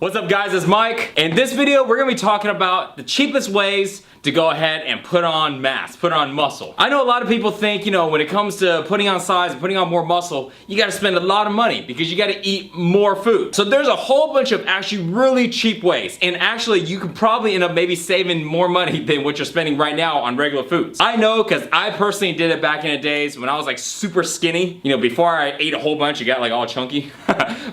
What's up guys, it's Mike. In this video, we're gonna be talking about the cheapest ways to go ahead and put on mass, put on muscle. I know a lot of people think, when it comes to putting on size and putting on more muscle, you gotta spend a lot of money because you gotta eat more food. So there's a whole bunch of actually really cheap ways, and actually you could probably end up maybe saving more money than what you're spending right now on regular foods. I know because I personally did it back in the days when I was like super skinny. Before I ate a whole bunch, you got like all chunky.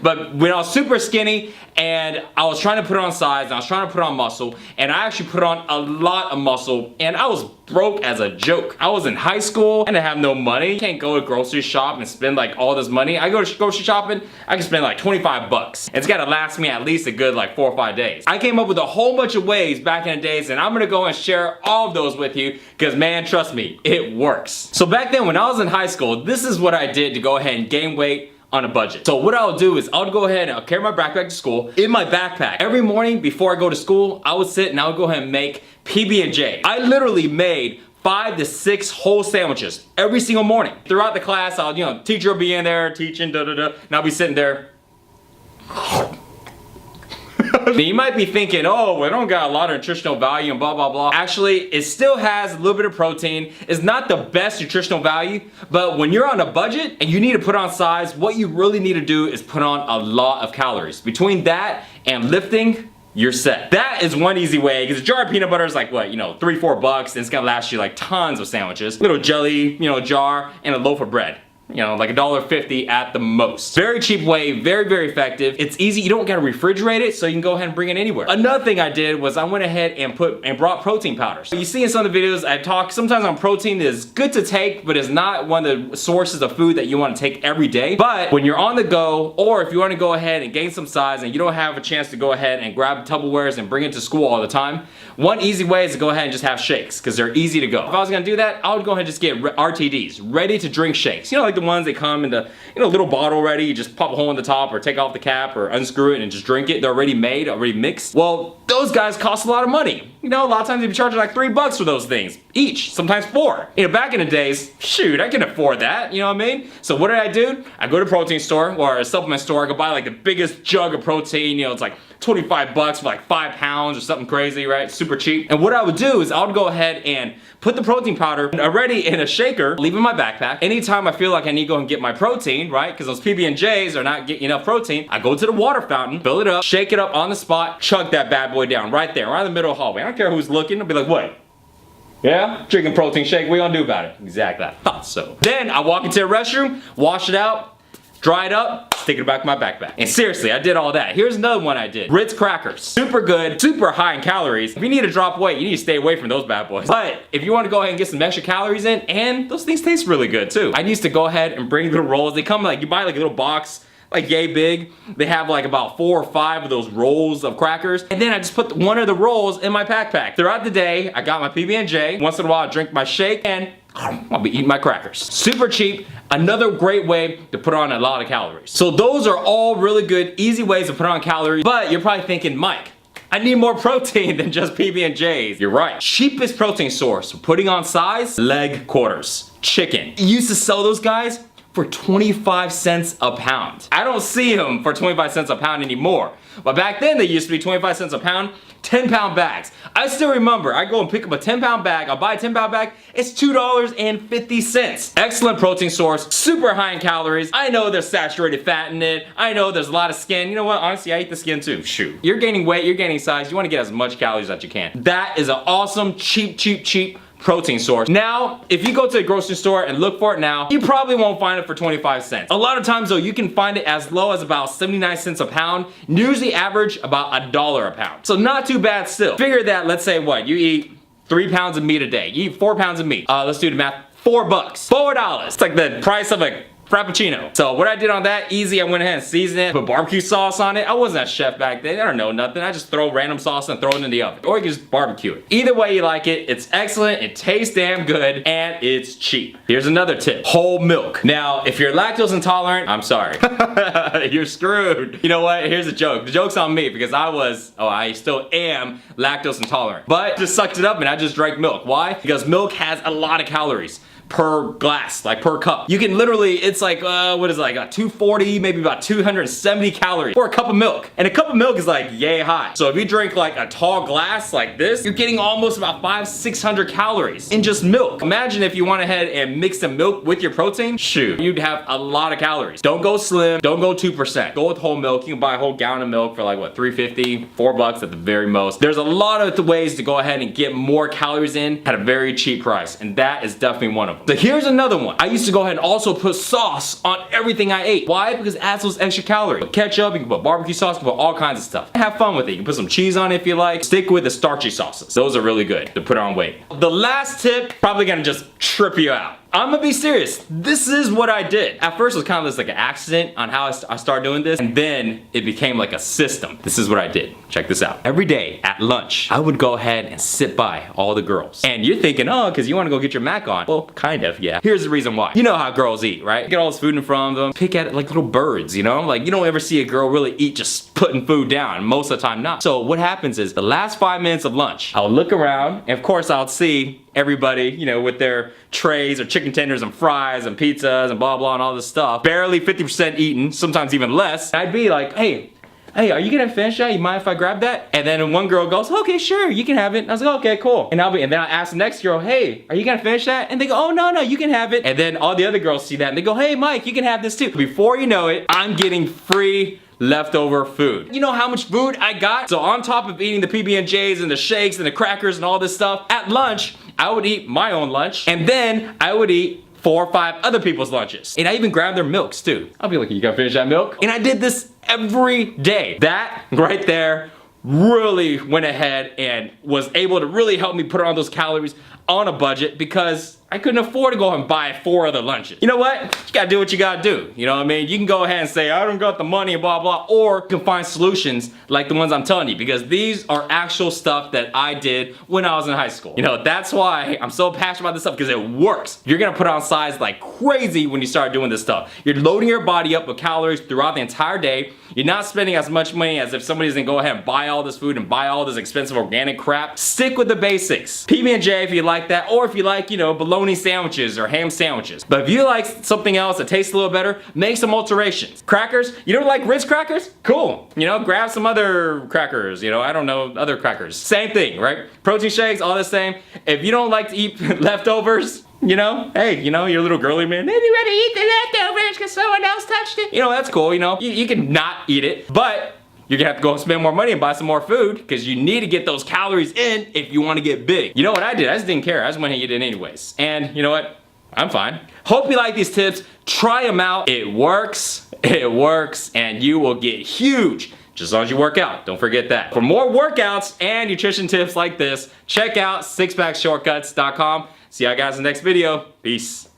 But when I was super skinny and I was trying to put on size and I was trying to put on muscle, and I actually put on a lot of muscle, and I was broke as a joke. I was in high school and I didn't have no money. You can't go to grocery shop and spend like all this money. I go to grocery shopping, I can spend like 25 bucks. It's gotta last me at least a good like 4 or 5 days. I came up with a whole bunch of ways back in the days, and I'm gonna go and share all of those with you because man, trust me, it works. So back then when I was in high school, this is what I did to go ahead and gain weight on a budget. So what I'll do is I'll go ahead and I'll carry my backpack to school. In my backpack, every morning before I go to school, I would sit and I would go ahead and make PB&J. I literally made 5 to 6 whole sandwiches every single morning. Throughout the class, I'll, teacher will be in there teaching, and I'll be sitting there. You might be thinking, oh, we don't got a lot of nutritional value and blah, blah, blah. Actually, it still has a little bit of protein. It's not the best nutritional value, but when you're on a budget and you need to put on size, what you really need to do is put on a lot of calories. Between that and lifting, you're set. That is one easy way, because a jar of peanut butter is like what, $3, 4 bucks, and it's gonna last you like tons of sandwiches. Little jelly, jar, and a loaf of bread. Like $1.50 at the most. Very cheap way, very, very effective. It's easy, you don't gotta refrigerate it, so you can go ahead and bring it anywhere. Another thing I did was I went ahead and brought protein powders. You see in some of the videos I talk sometimes on protein is good to take, but it's not one of the sources of food that you wanna take every day. But when you're on the go, or if you wanna go ahead and gain some size and you don't have a chance to go ahead and grab Tupperwares and bring it to school all the time, one easy way is to go ahead and just have shakes, because they're easy to go. If I was gonna do that, I would go ahead and just get RTDs, ready to drink shakes. Like the ones that come in the little bottle ready. You just pop a hole in the top or take off the cap or unscrew it and just drink it. They're already made, already mixed. Well, those guys cost a lot of money. A lot of times you'd be charging like $3 for those things each, sometimes 4. Back in the days, shoot, I can afford that. You know what I mean? So what did I do? I go to a protein store or a supplement store. I go buy like the biggest jug of protein. It's like 25 bucks for like 5 pounds or something crazy, right? Super cheap. And what I would do is I would go ahead and put the protein powder already in a shaker, leave in my backpack. Anytime I feel like I need to go and get my protein, right? Because those PB&Js are not getting enough protein, I go to the water fountain, fill it up, shake it up on the spot, chug that bad boy down right there, right in the middle of the hallway. I don't care who's looking. I'll be like, what? Yeah? Drinking protein shake, what you gonna do about it? Exactly, I thought so. Then I walk into the restroom, wash it out, dry it up, stick it back in my backpack. And seriously, I did all that. Here's another one I did. Ritz crackers. Super good, super high in calories. If you need to drop weight, you need to stay away from those bad boys. But if you want to go ahead and get some extra calories in, and those things taste really good too. I used to go ahead and bring little rolls. They come like, you buy like a little box, like yay big. They have like about 4 or 5 of those rolls of crackers. And then I just put one of the rolls in my backpack. Throughout the day, I got my PB&J. Once in a while, I drink my shake, and I'll be eating my crackers. Super cheap, another great way to put on a lot of calories. So those are all really good, easy ways to put on calories. But you're probably thinking, Mike, I need more protein than just PB&Js. You're right. Cheapest protein source for putting on size, leg quarters, chicken. You used to sell those guys for 25 cents a pound. I don't see them for 25 cents a pound anymore. But back then they used to be 25 cents a pound, 10-pound bags. I still remember, I go and pick up a 10-pound bag, I'll buy a 10-pound bag, it's $2.50. Excellent protein source, super high in calories. I know there's saturated fat in it. I know there's a lot of skin. You know what, honestly, I eat the skin too, shoot. You're gaining weight, you're gaining size, you wanna get as much calories as you can. That is an awesome, cheap protein source. Now, if you go to the grocery store and look for it now, you probably won't find it for 25 cents. A lot of times though, you can find it as low as about 79 cents a pound, usually average about $1 a pound. So not too bad still. Figure that, let's say what, you eat 3 pounds of meat a day. You eat 4 pounds of meat. Let's do the math, $4. $4. It's like the price of a Frappuccino. So what I did on that, easy, I went ahead and seasoned it, put barbecue sauce on it. I wasn't a chef back then, I don't know nothing. I just throw random sauce and throw it in the oven. Or you can just barbecue it. Either way you like it, it's excellent, it tastes damn good, and it's cheap. Here's another tip, whole milk. Now, if you're lactose intolerant, I'm sorry. You're screwed. You know what, here's a joke. The joke's on me because I still am lactose intolerant. But just sucked it up and I just drank milk. Why? Because milk has a lot of calories. per glass, like per cup. You can literally, it's like, what is it, like 240, maybe about 270 calories for a cup of milk. And a cup of milk is like yay high. So if you drink like a tall glass like this, you're getting almost about 500-600 calories in just milk. Imagine if you went ahead and mixed the milk with your protein, shoot, you'd have a lot of calories. Don't go slim, don't go 2%. Go with whole milk. You can buy a whole gallon of milk for like what, $3.50, $4 at the very most. There's a lot of ways to go ahead and get more calories in at a very cheap price, and that is definitely one of them. So here's another one. I used to go ahead and also put sauce on everything I ate. Why? Because it adds those extra calories. Put ketchup, you can put barbecue sauce, you can put all kinds of stuff. Have fun with it. You can put some cheese on it if you like. Stick with the starchy sauces. Those are really good to put on weight. The last tip, probably gonna just trip you out. I'm gonna be serious. This is what I did. At first it was kind of just like an accident on how I started doing this, and then it became like a system. This is what I did. Check this out. Every day at lunch, I would go ahead and sit by all the girls. And you're thinking, oh, because you want to go get your mac on. Well, kind of, yeah. Here's the reason why. You know how girls eat, right? Get all this food in front of them, pick at it like little birds, you know? Like you don't ever see a girl really eat just putting food down. Most of the time not. So what happens is the last 5 minutes of lunch, I'll look around, and of course I'll see everybody, you know, with their trays or chicken tenders and fries and pizzas and blah blah and all this stuff. Barely 50% eaten, sometimes even less. I'd be like, hey, are you gonna finish that? You mind if I grab that? And then one girl goes, okay, sure, you can have it. And I was like, okay, cool. And then I ask the next girl, hey, are you gonna finish that? And they go, oh, no, you can have it. And then all the other girls see that and they go, hey, Mike, you can have this too. Before you know it, I'm getting free leftover food. You know how much food I got? So on top of eating the PB&Js and the shakes and the crackers and all this stuff, at lunch, I would eat my own lunch, and then I would eat 4 or 5 other people's lunches. And I even grabbed their milks too. I'll be like, you gotta finish that milk? And I did this every day. That right there really went ahead and was able to really help me put on those calories on a budget, because I couldn't afford to go and buy 4 other lunches. You know what? You gotta do what you gotta do. You know what I mean? You can go ahead and say, I don't got the money and blah blah, or you can find solutions like the ones I'm telling you, because these are actual stuff that I did when I was in high school. You know, that's why I'm so passionate about this stuff, because it works. You're gonna put on size like crazy when you start doing this stuff. You're loading your body up with calories throughout the entire day. You're not spending as much money as if somebody's gonna go ahead and buy all this food and buy all this expensive organic crap. Stick with the basics. PB&J if you like that, or if you like, you know, bologna sandwiches or ham sandwiches. But if you like something else that tastes a little better, make some alterations. Crackers, you don't like Ritz crackers? Cool. You know, grab some other crackers, you know, I don't know, other crackers. Same thing, right? Protein shakes, all the same. If you don't like to eat leftovers, you know, hey, you know, you're a little girly man, maybe you rather eat the leftovers because someone else touched it. You know, that's cool, you know. You can not eat it, but you're gonna have to go spend more money and buy some more food, because you need to get those calories in if you want to get big. You know what I did? I just didn't care. I just went and ate it anyways. And you know what? I'm fine. Hope you like these tips. Try them out. It works, and you will get huge just as long as you work out. Don't forget that. For more workouts and nutrition tips like this, check out sixpackshortcuts.com. See you guys in the next video. Peace.